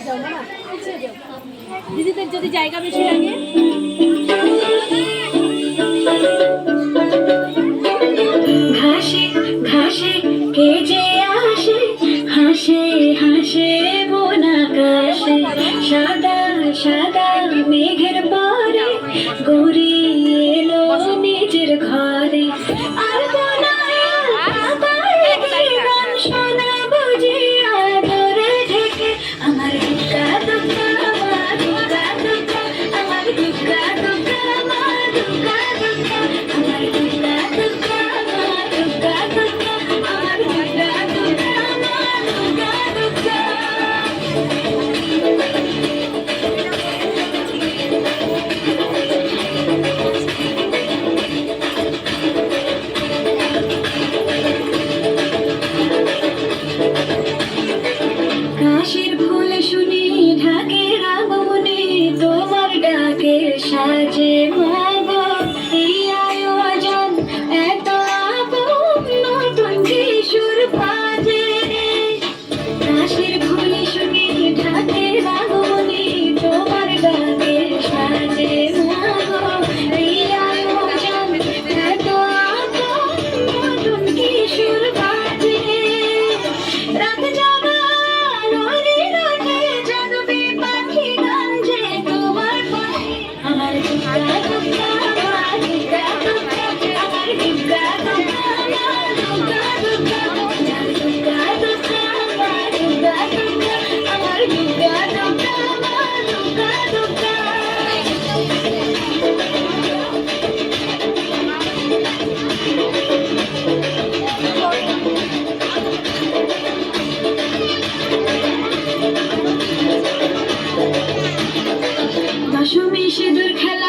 যাও না, পিছিয়ে যাও। দিদিদের যদি জায়গা বেশি লাগে ঘাসে ঘাসে কে যে আসে হাসে হাসে মন আকাশে সাদা সাদা মেঘের পরে গড়িয়ে এলো নিজের ঘরে আর বোনায় আবার গান শোনা বুঝি আদরে ঢেকে আমার দুঃখা দুঃখা আমার দুঃখা দুঃখা আমার দুঃখা দুঃখা আমার দুঃখা দুঃখা আমার দুঃখা দুঃখা আমার দুঃখা দুঃখা আমার দুঃখা দুঃখা আমার দুঃখা দুঃখা কাশের ফুল শুনি ঢাকে রাগমনে তোমার ডাকে সাজে মাগো এই আয়োজন এত আপন নতুন কিশোর পাজে কাশের ফুল শুনি ঢাকে রাগমনে তোমার ডাকে সাজে মাগো এই আয়োজন এত আপন নতুন কিশোর পাজে রাত জাগা রোদে রোদে জাগবে পাখি গান যে তোমার পায়ে আমার দুঃখা দুঃখা আমার দুঃখা দুঃখা আমার দুঃখা দুঃখা আমার দুঃখা দুঃখা আমার দুঃখা দুঃখা আমার দুঃখা দুঃখা আমার দুঃখা দুঃখা আমার দুঃখা দুঃখা দশমী সিঁদুর খেলা